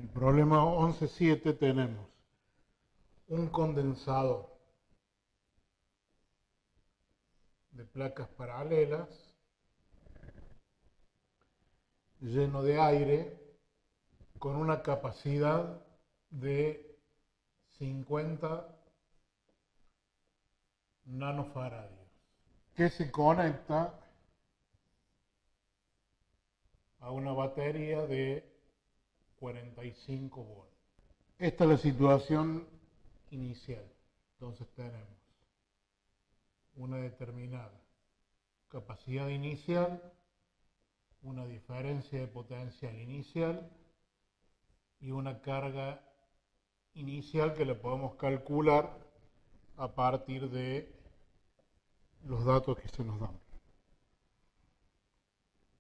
el problema 11.7 tenemos un condensador de placas paralelas lleno de aire con una capacidad de 50 nanofaradios que se conecta a una batería de 45 volts. Esta es la situación inicial. Entonces tenemos una determinada capacidad inicial, una diferencia de potencial inicial y una carga inicial que le podemos calcular a partir de los datos que se nos dan.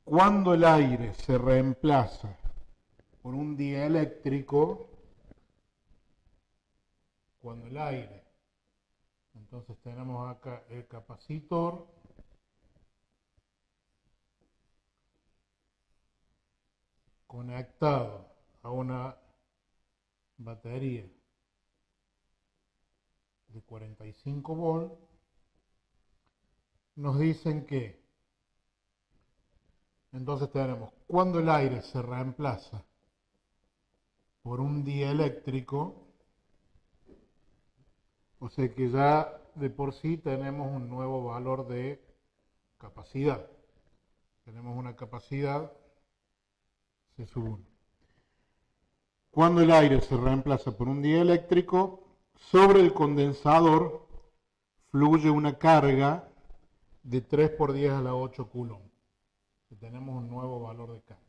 Cuando el aire se reemplaza por un dieléctrico, cuando el aire, entonces tenemos acá el capacitor conectado a una batería de 45 volts, nos dicen que entonces tenemos cuando el aire se reemplaza por un dieléctrico, o sea que ya de por sí tenemos un nuevo valor de capacidad. Tenemos una capacidad C sub 1. Cuando el aire se reemplaza por un dieléctrico, sobre el condensador fluye una carga de 3 por 10 a la 8 coulomb. Tenemos un nuevo valor de carga.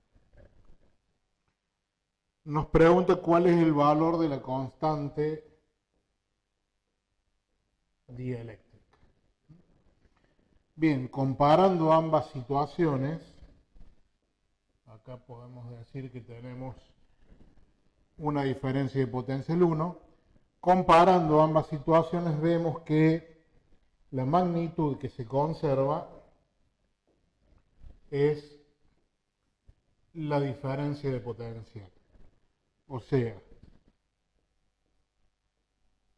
Nos pregunta cuál es el valor de la constante dieléctrica. Bien, comparando ambas situaciones, acá podemos decir que tenemos una diferencia de potencial 1. Comparando ambas situaciones vemos que la magnitud que se conserva es la diferencia de potencial. O sea,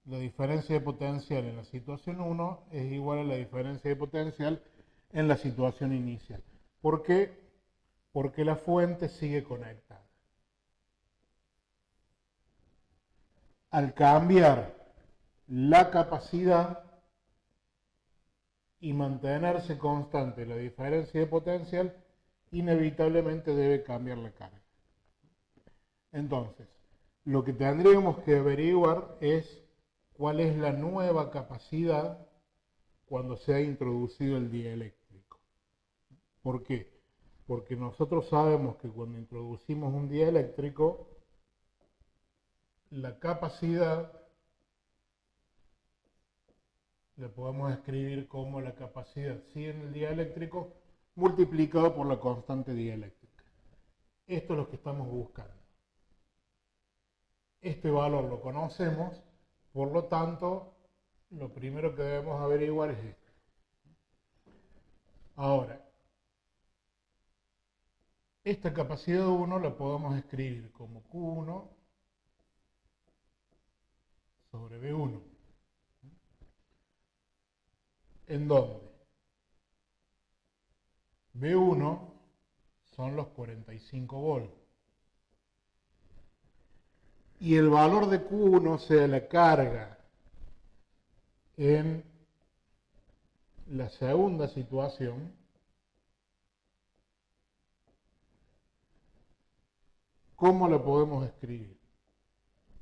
la diferencia de potencial en la situación 1 es igual a la diferencia de potencial en la situación inicial. ¿Por qué? Porque la fuente sigue conectada. Al cambiar la capacidad y mantenerse constante la diferencia de potencial, inevitablemente debe cambiar la carga. Entonces, lo que tendríamos que averiguar es cuál es la nueva capacidad cuando se ha introducido el dieléctrico. ¿Por qué? Porque nosotros sabemos que cuando introducimos un dieléctrico, la capacidad le podemos escribir como la capacidad psi en el dieléctrico multiplicado por la constante dieléctrica. Esto es lo que estamos buscando. Este valor lo conocemos, por lo tanto, lo primero que debemos averiguar es esto. Ahora, esta capacidad 1 la podemos escribir como Q1 sobre B1. ¿En dónde? B1 son los 45 volts. Y el valor de Q1, o sea, la carga en la segunda situación, ¿cómo la podemos escribir?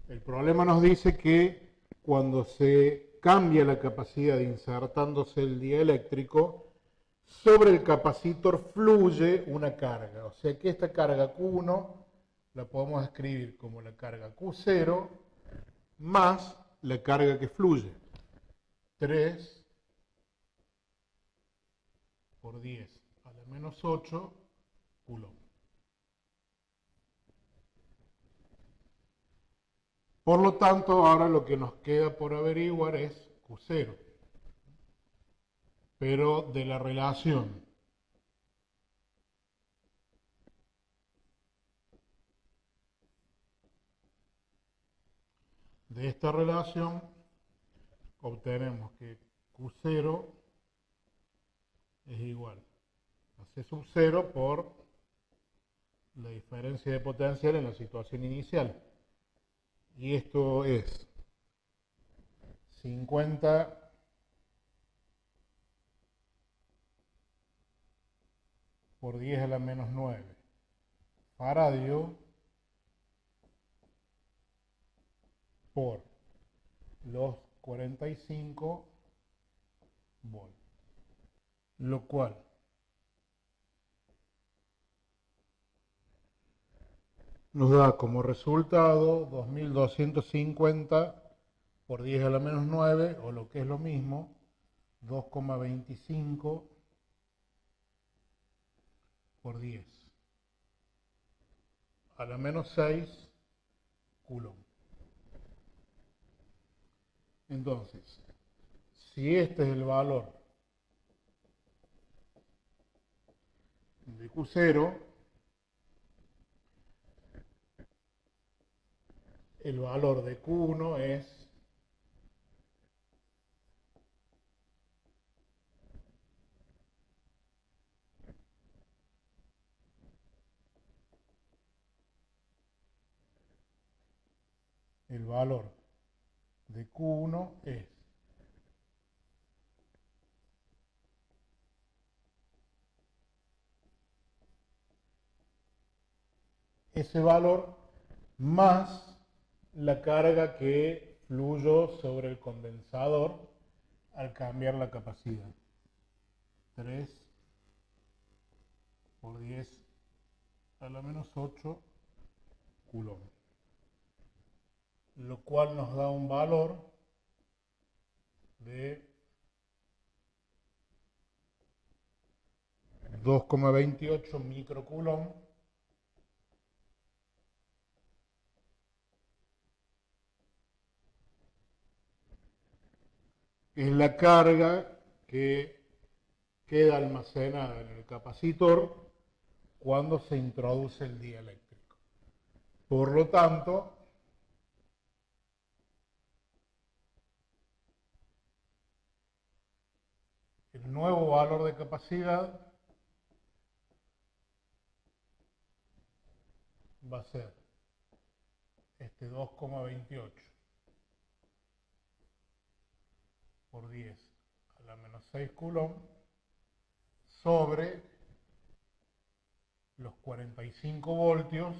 El problema nos dice que cuando se cambia la capacidad insertándose el dieléctrico, sobre el capacitor fluye una carga. O sea que esta carga Q1 la podemos escribir como la carga Q0 más la carga que fluye. 3 por 10 a la menos 8 coulomb. Por lo tanto, ahora lo que nos queda por averiguar es Q0. Pero de la relación de esta relación obtenemos que Q0 es igual a C sub 0 por la diferencia de potencial en la situación inicial. Y esto es 50 por 10 a la menos 9 faradio por los 45 volts. Lo cual nos da como resultado 2250 por 10 a la menos 9, o lo que es lo mismo, 2,25 por 10 a la menos 6 coulomb. Entonces, si este es el valor de Q0, el valor de Q1 es el valor de Q1 es ese valor más la carga que fluyó sobre el condensador al cambiar la capacidad. 3 por 10 a la menos 8 coulomb. Lo cual nos da un valor de 2,28 microcoulomb, es la carga que queda almacenada en el capacitor cuando se introduce el dieléctrico. Por lo tanto, el nuevo valor de capacidad va a ser este 2,28 por 10 a la menos 6 coulomb sobre los 45 voltios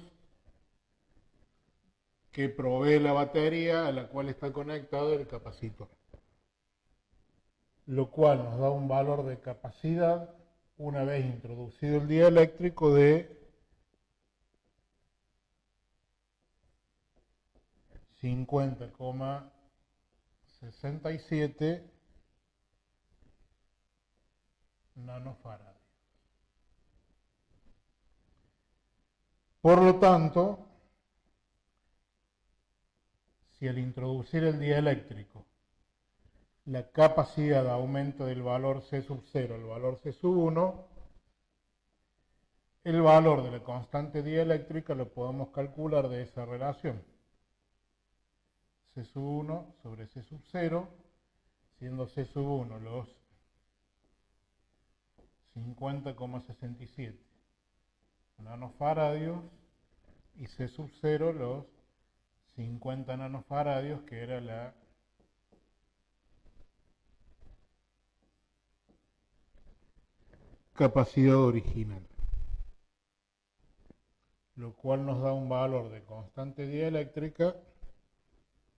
que provee la batería a la cual está conectado el capacitor. Lo cual nos da un valor de capacidad, una vez introducido el dieléctrico, de 50,67 nanofaradios. Por lo tanto, si al introducir el dieléctrico la capacidad aumenta del valor C sub 0 al valor C sub 1, el valor de la constante dieléctrica lo podemos calcular de esa relación. C sub 1 sobre C sub 0, siendo C sub 1 los 50,67 nanofaradios y C sub 0 los 50 nanofaradios, que era la capacidad original, lo cual nos da un valor de constante dieléctrica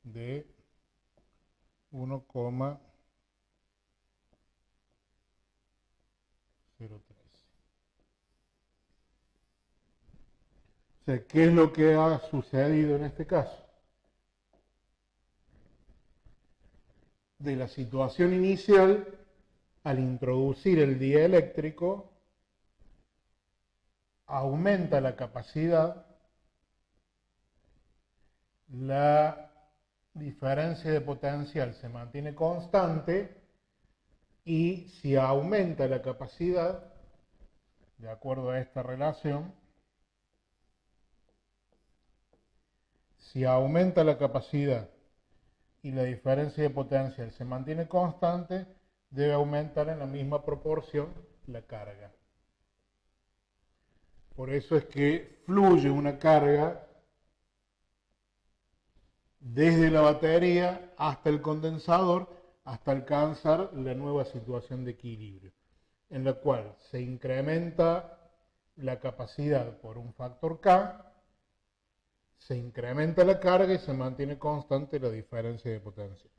de 1,013. O sea, ¿qué es lo que ha sucedido en este caso? De la situación inicial, al introducir el dieléctrico, aumenta la capacidad, la diferencia de potencial se mantiene constante, y si aumenta la capacidad, de acuerdo a esta relación, si aumenta la capacidad y la diferencia de potencial se mantiene constante, debe aumentar en la misma proporción la carga. Por eso es que fluye una carga desde la batería hasta el condensador hasta alcanzar la nueva situación de equilibrio, en la cual se incrementa la capacidad por un factor K, se incrementa la carga y se mantiene constante la diferencia de potencia.